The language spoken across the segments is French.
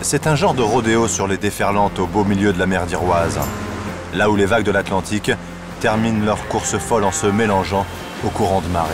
C'est un genre de rodéo sur les déferlantes au beau milieu de la mer d'Iroise, là où les vagues de l'Atlantique terminent leur course folle en se mélangeant au courant de marée.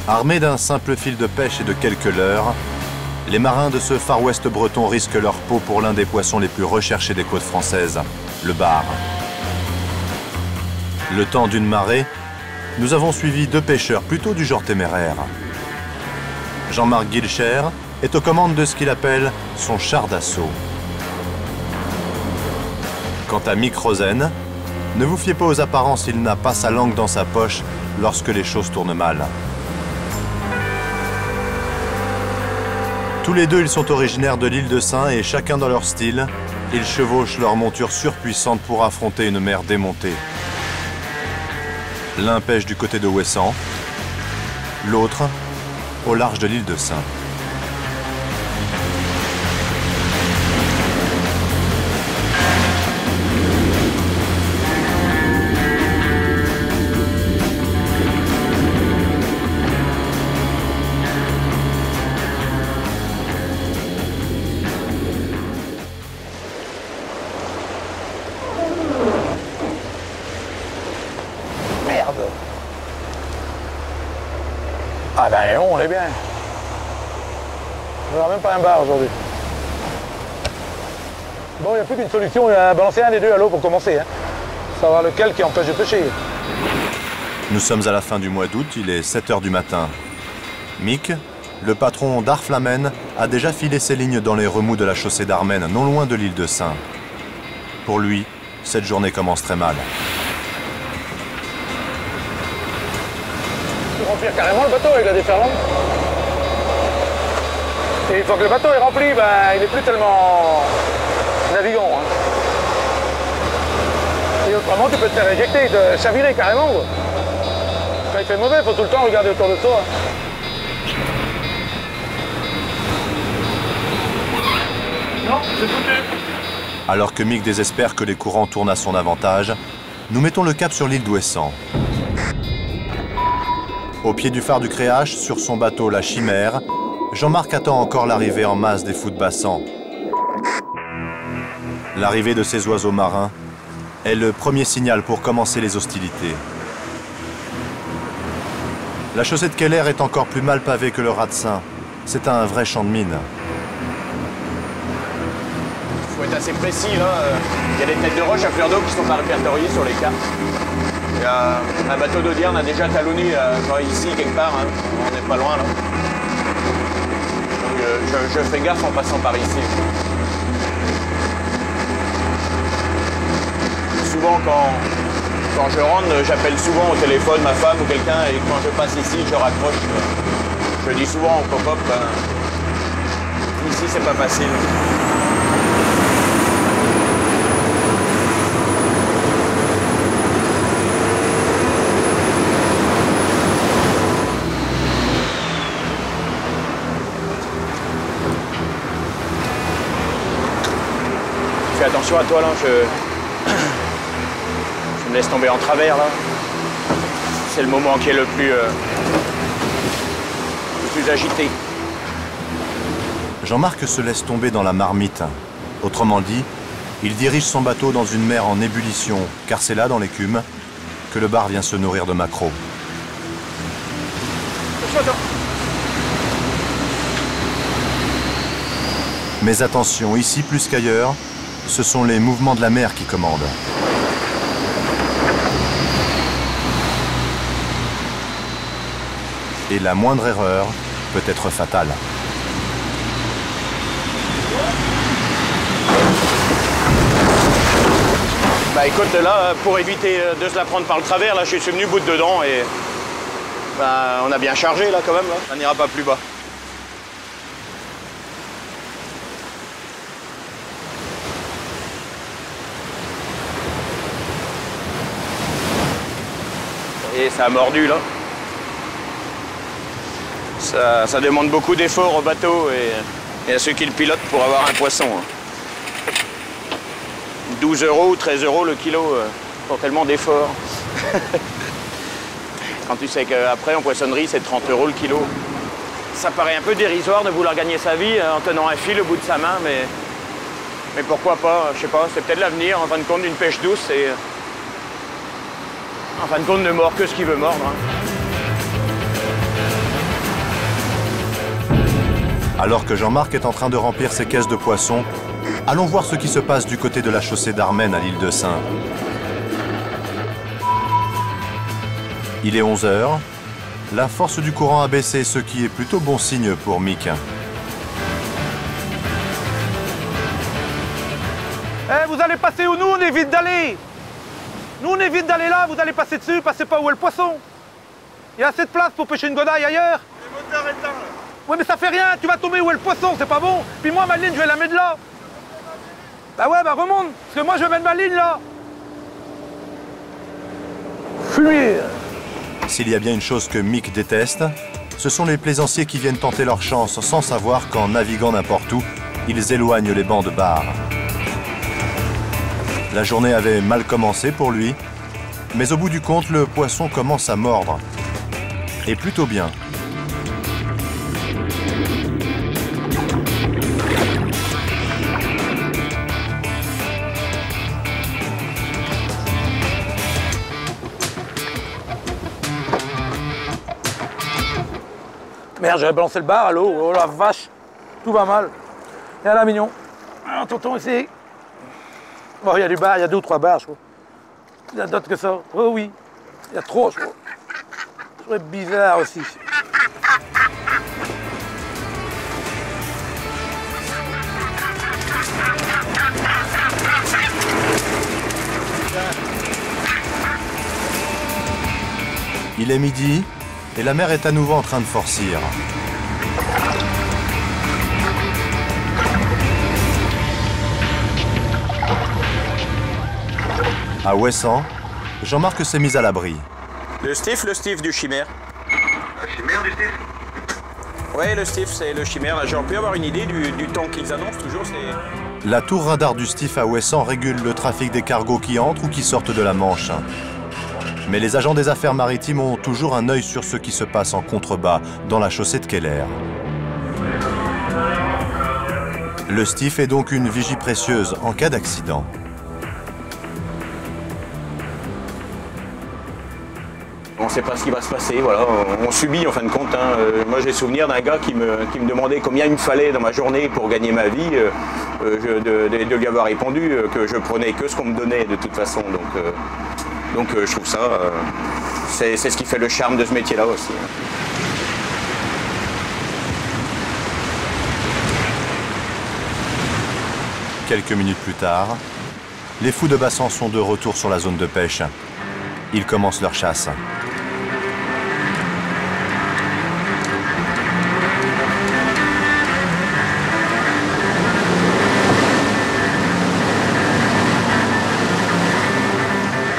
Armés d'un simple fil de pêche et de quelques leurres, les marins de ce Far West breton risquent leur peau pour l'un des poissons les plus recherchés des côtes françaises, le bar. Le temps d'une marée, nous avons suivi deux pêcheurs plutôt du genre téméraire. Jean-Marc Guilcher est aux commandes de ce qu'il appelle son char d'assaut. Quant à Mick Rosen, ne vous fiez pas aux apparences, il n'a pas sa langue dans sa poche lorsque les choses tournent mal. Tous les deux, ils sont originaires de l'île de Sein et chacun dans leur style, ils chevauchent leur monture surpuissante pour affronter une mer démontée. L'un pêche du côté de Ouessant, l'autre au large de l'île de Sein. Ah ben on est bien. On n'aura même pas un bar aujourd'hui. Bon, il n'y a plus qu'une solution, il y a balancer un des deux à l'eau pour commencer. Hein. Savoir lequel qui empêche de pêcher. Nous sommes à la fin du mois d'août, il est 7 h du matin. Mick, le patron d'Arflamen, a déjà filé ses lignes dans les remous de la chaussée d'Armen, non loin de l'île de Sein. Pour lui, cette journée commence très mal. Remplir carrément le bateau avec la déferlante. Et une fois que le bateau est rempli, ben, il n'est plus tellement navigant. Hein. Et autrement, tu peux te faire éjecter, te chavirer carrément. Quoi. Quand il fait mauvais, il faut tout le temps regarder autour de toi. Non, c'est foutu. Alors que Mick désespère que les courants tournent à son avantage, nous mettons le cap sur l'île d'Ouessant. Au pied du phare du Créache, sur son bateau La Chimère, Jean-Marc attend encore l'arrivée en masse des fous de Bassan. L'arrivée de ces oiseaux marins est le premier signal pour commencer les hostilités. La chaussée de Keller est encore plus mal pavée que le Rat-de-Sein. C'est un vrai champ de mine. Il faut être assez précis, là. Il y a des têtes de roche à fleur d'eau qui ne sont pas répertoriées sur les cartes. Il y a un bateau d'Audierne a déjà talonné genre ici, quelque part. Hein. On n'est pas loin, là. Donc, je fais gaffe en passant par ici. Souvent, quand je rentre, j'appelle souvent au téléphone ma femme ou quelqu'un, et quand je passe ici, je raccroche. Je dis souvent au pop-up, ici, c'est pas facile. Fais attention à toi là, je me laisse tomber en travers là. C'est le moment qui est le plus agité. Jean-Marc se laisse tomber dans la marmite. Autrement dit, il dirige son bateau dans une mer en ébullition, car c'est là, dans l'écume, que le bar vient se nourrir de maquereaux. Mais attention, ici plus qu'ailleurs, ce sont les mouvements de la mer qui commandent. Et la moindre erreur peut être fatale. Bah écoute, là, pour éviter de se la prendre par le travers, là, je suis venu bout dedans et bah, on a bien chargé là quand même, là. Ça n'ira pas plus bas. Et ça a mordu là. Ça demande beaucoup d'efforts au bateau et à ceux qui le pilotent pour avoir un poisson. Hein. 12 € ou 13 € le kilo pour tellement d'efforts. Quand tu sais qu'après en poissonnerie c'est 30 € le kilo. ça paraît un peu dérisoire de vouloir gagner sa vie en tenant un fil au bout de sa main, mais pourquoi pas, je sais pas, c'est peut-être l'avenir, en fin de compte, d'une pêche douce, et en fin de compte, ne mord que ce qu'il veut mordre. Alors que Jean-Marc est en train de remplir ses caisses de poissons, allons voir ce qui se passe du côté de la chaussée d'Armennes à l'île de Sein. Il est 11 h. La force du courant a baissé, ce qui est plutôt bon signe pour Mick. Eh, vous allez passer où nous, on évite d'aller. Nous, on évite d'aller là, vous allez passer dessus, passez pas où est le poisson. Il y a assez de place pour pêcher une godaille ailleurs. Le moteur éteint là. Ouais, mais ça fait rien, tu vas tomber où est le poisson, c'est pas bon. Puis moi, ma ligne, je vais la mettre là. Bah ouais, bah remonte, parce que moi, je vais mettre ma ligne là. Fumier. S'il y a bien une chose que Mick déteste, ce sont les plaisanciers qui viennent tenter leur chance sans savoir qu'en naviguant n'importe où, ils éloignent les bancs de bar. La journée avait mal commencé pour lui, mais au bout du compte, le poisson commence à mordre. Et plutôt bien. Merde, j'avais balancé le bar à l'eau, oh la vache, tout va mal. Et là, mignon. Alors, tonton, ici. Bon, il y a du bar, il y a 2 ou 3 bars, je crois. Il y a d'autres que ça. Oh oui, il y a trop, je crois. Je trouve bizarre aussi. Il est midi et la mer est à nouveau en train de forcir. À Ouessant, Jean-Marc s'est mis à l'abri. Le stiff du chimère. Le chimère du stiff? Oui, le stiff, c'est le chimère. J'aurais pu avoir une idée du temps qu'ils annoncent toujours. La tour radar du Stiff à Ouessant régule le trafic des cargos qui entrent ou qui sortent de la Manche. Mais les agents des affaires maritimes ont toujours un œil sur ce qui se passe en contrebas, dans la chaussée de Keller. Le Stiff est donc une vigie précieuse en cas d'accident. On ne sait pas ce qui va se passer, voilà. On subit en fin de compte. Hein. Moi j'ai souvenir d'un gars qui me demandait combien il me fallait dans ma journée pour gagner ma vie, de lui avoir répondu que je prenais que ce qu'on me donnait de toute façon. Donc je trouve ça, c'est ce qui fait le charme de ce métier-là aussi. Quelques minutes plus tard, les fous de Bassan sont de retour sur la zone de pêche. Ils commencent leur chasse.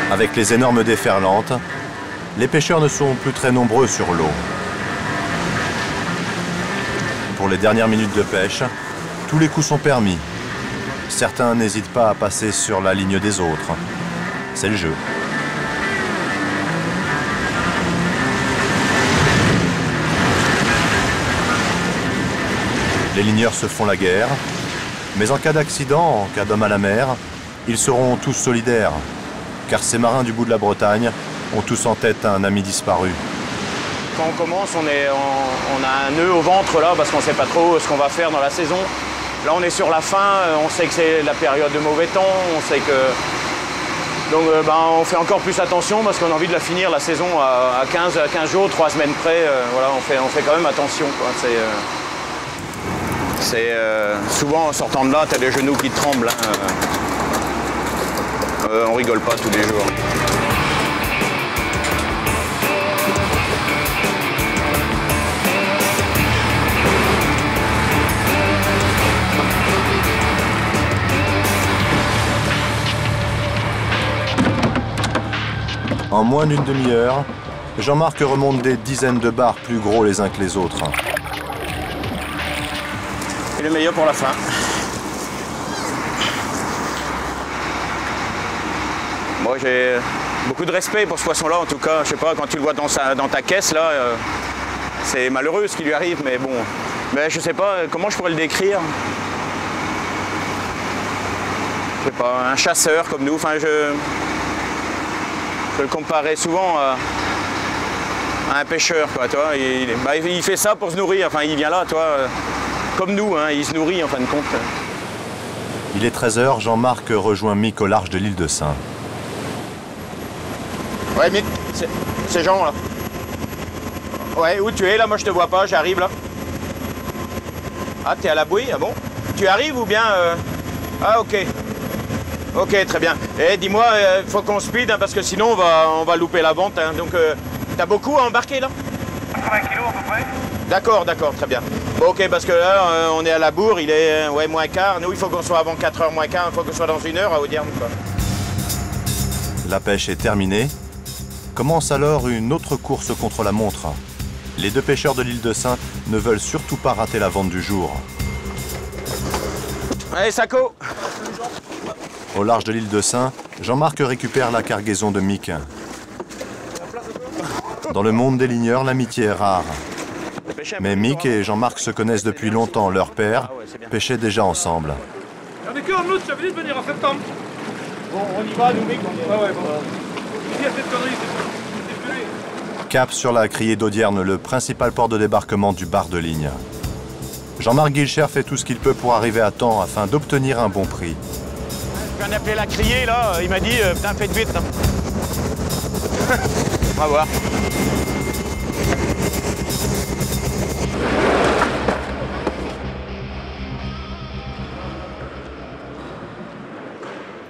Avec les énormes déferlantes, les pêcheurs ne sont plus très nombreux sur l'eau. Pour les dernières minutes de pêche, tous les coups sont permis. Certains n'hésitent pas à passer sur la ligne des autres. C'est le jeu. Les ligneurs se font la guerre, mais en cas d'accident, en cas d'homme à la mer, ils seront tous solidaires. Car ces marins du bout de la Bretagne ont tous en tête un ami disparu. Quand on commence, on a un nœud au ventre là, parce qu'on ne sait pas trop ce qu'on va faire dans la saison. Là, on est sur la fin, on sait que c'est la période de mauvais temps, on sait que... Donc, on fait encore plus attention parce qu'on a envie de la finir, la saison, à 15 jours, 3 semaines près. Voilà, on fait quand même attention, quoi. Souvent, en sortant de là, tu as les genoux qui tremblent. Hein. On rigole pas tous les jours. En moins d'une demi-heure, Jean-Marc remonte des dizaines de bars plus gros les uns que les autres. Et le meilleur pour la fin. Moi j'ai beaucoup de respect pour ce poisson-là, en tout cas. Je sais pas, quand tu le vois dans ta caisse, là, C'est malheureux ce qui lui arrive, mais bon. Mais je sais pas comment je pourrais le décrire. Je sais pas, un chasseur comme nous. Enfin, je le comparais souvent à un pêcheur, quoi, toi. Il fait ça pour se nourrir. Enfin, il vient là, toi, comme nous, hein, il se nourrit en fin de compte. Il est 13h, Jean-Marc rejoint Mick au large de l'île de Sein. Ouais, Mick, c'est Jean, là. Ouais, où tu es, là? Moi, je te vois pas, j'arrive, là. Ah, t'es à la bouée, ah bon? Tu arrives ou bien... Ah, ok. Ok, très bien. Eh, dis-moi, il faut qu'on speed, hein, parce que sinon, on va louper la vente. Hein. Donc, t'as beaucoup à embarquer, là? 80 kilos à peu près. D'accord, d'accord, très bien. Bon, ok, parce que là, on est à la bourre, il est ouais, moins quart. Nous, il faut qu'on soit avant 4h moins quart, il faut qu'on soit dans 1 heure à Audierne, quoi. La pêche est terminée. Commence alors une autre course contre la montre. Les deux pêcheurs de l'île de Sein ne veulent surtout pas rater la vente du jour. Allez, Sacco! Au large de l'île de Sein, Jean-Marc récupère la cargaison de Mick. Dans le monde des ligneurs, l'amitié est rare. Mais Mick et Jean-Marc se connaissent depuis longtemps. Leur père pêchait déjà ensemble. On est qu'en août, j'avais dit de venir en septembre. Bon, on y va, nous, Mick, on y va. Ouais, bon. Il y a cette connerie, c'est plus. Cap sur la criée d'Audierne, le principal port de débarquement du bar de ligne. Jean-Marc Guilcher fait tout ce qu'il peut pour arriver à temps afin d'obtenir un bon prix. Je viens d'appeler la criée, là, il m'a dit, putain, faites vite. Là. On va voir. Tout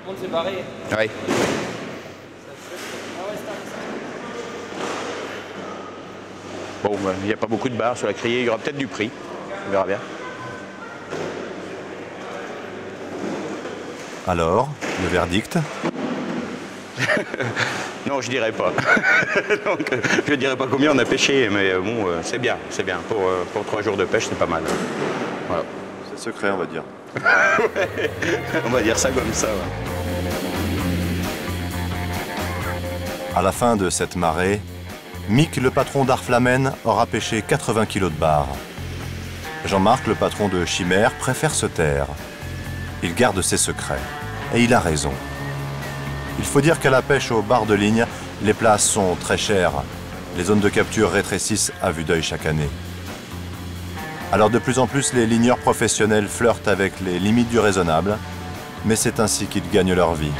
le monde s'est barré. Oui. Bon, il n'y a pas beaucoup de barres sur la criée, il y aura peut-être du prix. On verra bien. Alors, le verdict? Non, je dirais pas. Donc, je dirais pas combien on a pêché, mais bon, c'est bien, c'est bien. Pour 3 jours de pêche, c'est pas mal. Voilà. C'est secret, on va dire. Ouais, on va dire ça comme ça. Ouais. À la fin de cette marée, Mick, le patron d'Arflamen, aura pêché 80 kilos de bar. Jean-Marc, le patron de Chimère, préfère se taire. Il garde ses secrets. Et il a raison. Il faut dire qu'à la pêche au bar de ligne, les places sont très chères. Les zones de capture rétrécissent à vue d'œil chaque année. Alors de plus en plus, les ligneurs professionnels flirtent avec les limites du raisonnable, mais c'est ainsi qu'ils gagnent leur vie.